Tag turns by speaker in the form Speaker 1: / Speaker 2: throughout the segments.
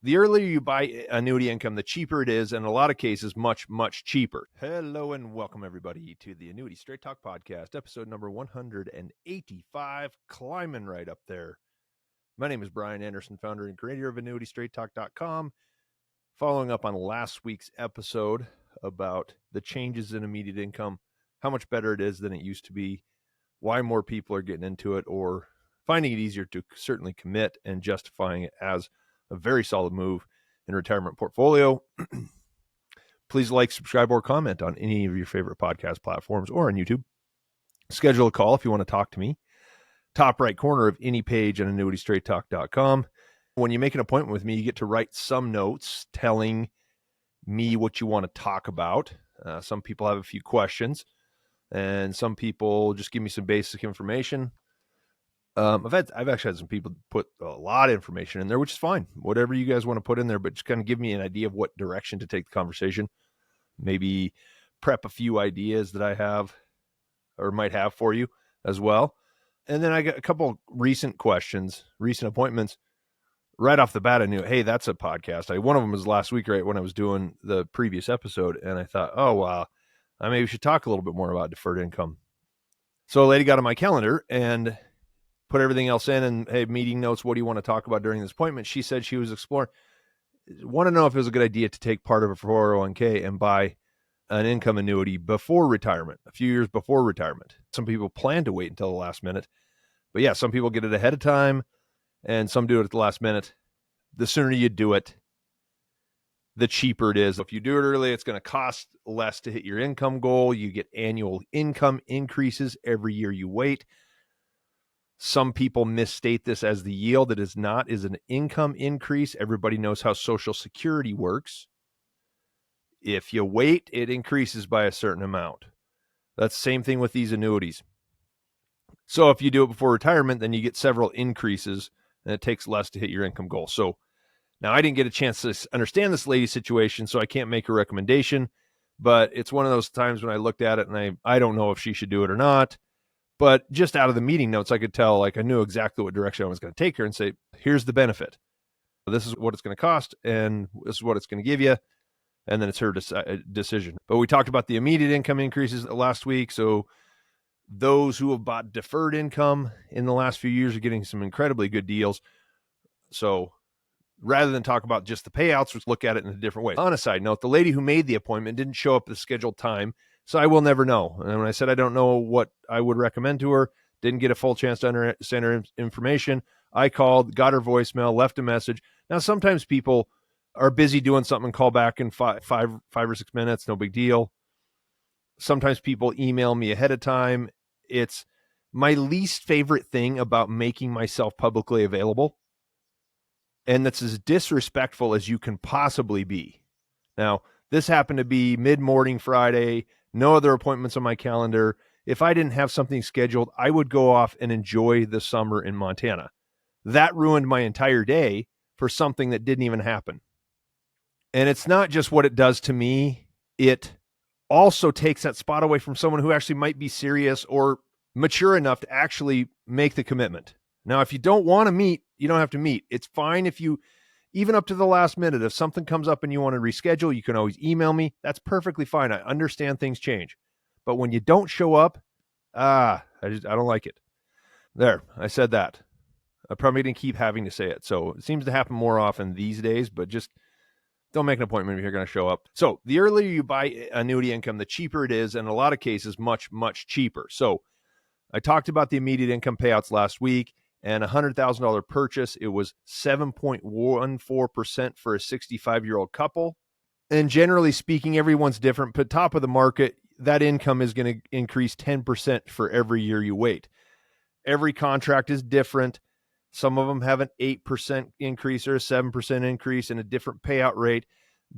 Speaker 1: The earlier you buy annuity income, the cheaper it is, and in a lot of cases, much, much cheaper. Hello and welcome, everybody, to the Annuity Straight Talk Podcast, episode number 185, climbing right up there. My name is Brian Anderson, founder and creator of AnnuityStraightTalk.com. Following up on last week's episode about the changes in immediate income, how much better it is than it used to be, why more people are getting into it, or finding it easier to certainly commit and justifying it as a very solid move in retirement portfolio. Please like, subscribe, or comment on any of your favorite podcast platforms or on YouTube. Schedule a call if you want to talk to me. Top right corner of any page on annuitystraighttalk.com. When you make an appointment with me, you get to write some notes telling me what you want to talk about. Some people have a few questions, and some people just give me some basic information. I've actually had some people put a lot of information in there, which is fine. Whatever you guys want to put in there, but just kind of give me an idea of what direction to take the conversation. Maybe prep a few ideas that I have or might have for you as well. And then I got a couple recent questions, recent appointments. Right off the bat, I knew, hey, that's a podcast. One of them was last week, right when I was doing the previous episode, and I thought, oh, wow, I maybe should talk a little bit more about deferred income. So a lady got on my calendar and put everything else in, and hey, meeting notes, what do you want to talk about during this appointment? She said she was exploring, want to know if it was a good idea to take part of a 401k and buy an income annuity before retirement, a few years before retirement. Some people plan to wait until the last minute, but yeah, some people get it ahead of time and some do it at the last minute. The sooner you do it, the cheaper it is. If you do it early, it's going to cost less to hit your income goal. You get annual income increases every year you wait. Some people misstate this as the yield. It is not, is an income increase. Everybody knows how Social Security works. If you wait, it increases by a certain amount. That's the same thing with these annuities. So if you do it before retirement, then you get several increases and it takes less to hit your income goal. So now I didn't get a chance to understand this lady's situation, so I can't make a recommendation, but it's one of those times when I looked at it and I don't know if she should do it or not. But just out of the meeting notes, I could tell, like, I knew exactly what direction I was going to take her and say, here's the benefit. This is what it's going to cost, and this is what it's going to give you. And then it's her decision. But we talked about the immediate income increases last week. So those who have bought deferred income in the last few years are getting some incredibly good deals. So rather than talk about just the payouts, let's look at it in a different way. On a side note, the lady who made the appointment didn't show up at the scheduled time, so I will never know. And when I said I don't know what I would recommend to her, didn't get a full chance to understand her information, I called, got her voicemail, left a message. Now, sometimes people are busy doing something and call back in five or 6 minutes, no big deal. Sometimes people email me ahead of time. It's my least favorite thing about making myself publicly available. And that's as disrespectful as you can possibly be. Now, this happened to be mid-morning Friday, no other appointments on my calendar. If I didn't have something scheduled, I would go off and enjoy the summer in Montana. That ruined my entire day for something that didn't even happen. And it's not just what it does to me. It also takes that spot away from someone who actually might be serious or mature enough to actually make the commitment. Now, if you don't want to meet, you don't have to meet. It's fine if you, even up to the last minute, if something comes up and you want to reschedule, you can always email me. That's perfectly fine. I understand things change. But when you don't show up, I don't like it. There, I said that. I'm probably going to keep having to say it. So it seems to happen more often these days, but just don't make an appointment if you're going to show up. So the earlier you buy annuity income, the cheaper it is. And in a lot of cases, much, much cheaper. So I talked about the immediate income payouts last week. And a $100,000 purchase, it was 7.14% for a 65-year-old couple. And generally speaking, everyone's different, but top of the market, that income is going to increase 10% for every year you wait. Every contract is different. Some of them have an 8% increase or a 7% increase and a different payout rate.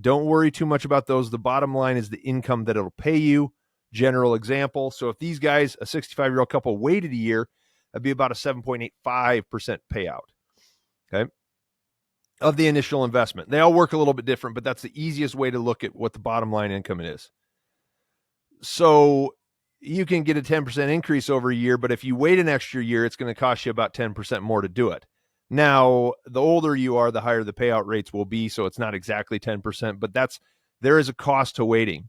Speaker 1: Don't worry too much about those. The bottom line is the income that it'll pay you. General example. So if these guys, a 65-year-old couple, waited a year, that'd be about a 7.85% payout, okay, of the initial investment. They all work a little bit different, but that's the easiest way to look at what the bottom line income is. So you can get a 10% increase over a year, but if you wait an extra year, it's going to cost you about 10% more to do it. Now, the older you are, the higher the payout rates will be. So it's not exactly 10%, but there is a cost to waiting.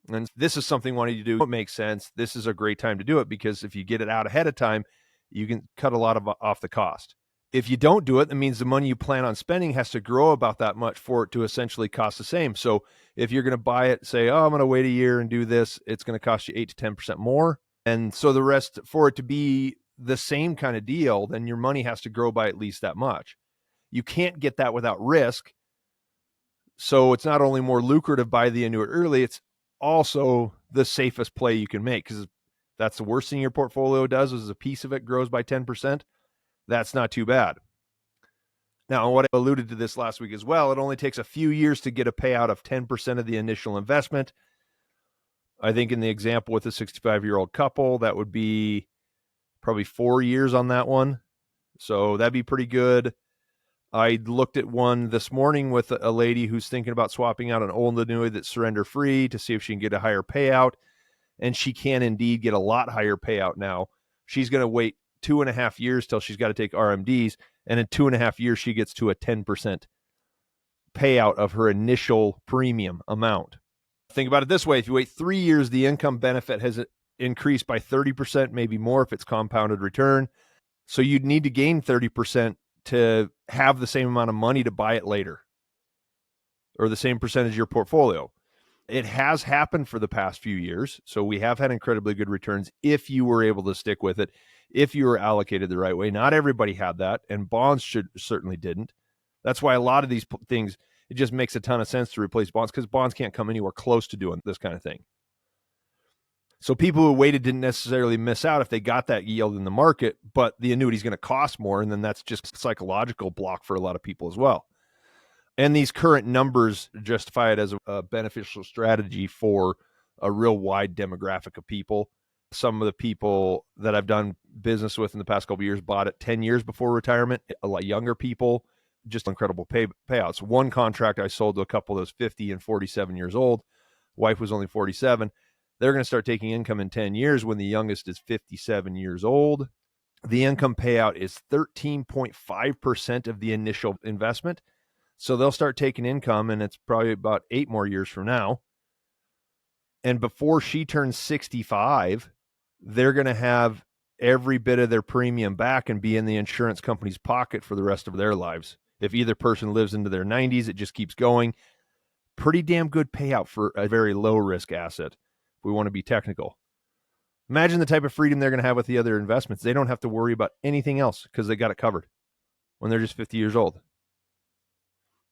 Speaker 1: And this is something wanting to do. It makes sense. This is a great time to do it because if you get it out ahead of time, you can cut a lot off the cost. If you don't do it, that means the money you plan on spending has to grow about that much for it to essentially cost the same. So if you're going to buy it, say, oh, I'm going to wait a year and do this, it's going to cost you 8 to 10% more. And so the rest, for it to be the same kind of deal, then your money has to grow by at least that much. You can't get that without risk. So it's not only more lucrative to buy the annuity early, it's also the safest play you can make, because that's the worst thing your portfolio does is a piece of it grows by 10%. That's not too bad. Now, what I alluded to this last week as well, it only takes a few years to get a payout of 10% of the initial investment. I think in the example with a 65-year-old couple, that would be probably 4 years on that one. So that'd be pretty good. I looked at one this morning with a lady who's thinking about swapping out an old annuity that's surrender free to see if she can get a higher payout. And she can indeed get a lot higher payout now. She's going to wait 2.5 years till she's got to take RMDs. And in 2.5 years, she gets to a 10% payout of her initial premium amount. Think about it this way. If you wait 3 years, the income benefit has increased by 30%, maybe more if it's compounded return. So you'd need to gain 30% to have the same amount of money to buy it later, or the same percentage of your portfolio. It has happened for the past few years. So we have had incredibly good returns if you were able to stick with it, if you were allocated the right way. Not everybody had that, and bonds certainly didn't. That's why a lot of these things, it just makes a ton of sense to replace bonds, because bonds can't come anywhere close to doing this kind of thing. So people who waited didn't necessarily miss out if they got that yield in the market, but the annuity is going to cost more. And then that's just a psychological block for a lot of people as well. And these current numbers justify it as a beneficial strategy for a real wide demographic of people. Some of the people that I've done business with in the past couple of years bought it 10 years before retirement. A lot younger people, just incredible payouts. One contract I sold to a couple that was 50 and 47 years old. Wife was only 47. They're going to start taking income in 10 years when the youngest is 57 years old. The income payout is 13.5% of the initial investment. So they'll start taking income, and it's probably about 8 more years from now. And before she turns 65, they're going to have every bit of their premium back and be in the insurance company's pocket for the rest of their lives. If either person lives into their 90s, it just keeps going. Pretty damn good payout for a very low risk asset. We want to be technical. Imagine the type of freedom they're going to have with the other investments. They don't have to worry about anything else because they got it covered when they're just 50 years old.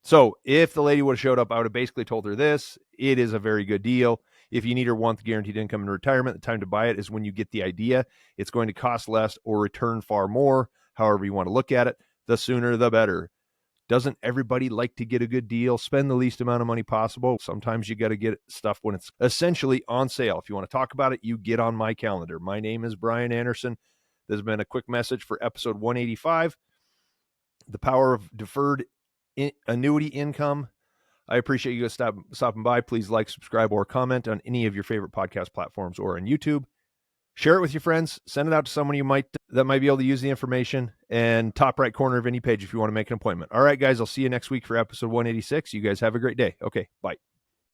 Speaker 1: So if the lady would have showed up, I would have basically told her this. It is a very good deal. If you need or want the guaranteed income in retirement, the time to buy it is when you get the idea. It's going to cost less or return far more, however you want to look at it. The sooner, the better. Doesn't everybody like to get a good deal? Spend the least amount of money possible. Sometimes you got to get stuff when it's essentially on sale. If you want to talk about it, you get on my calendar. My name is Brian Anderson. This has been a quick message for episode 185, The Power of Deferred Annuity Income. I appreciate you guys stopping by. Please like, subscribe, or comment on any of your favorite podcast platforms or on YouTube. Share it with your friends. Send it out to someone that might be able to use the information. And top right corner of any page if you want to make an appointment. All right, guys, I'll see you next week for episode 186. You guys have a great day. Okay, bye.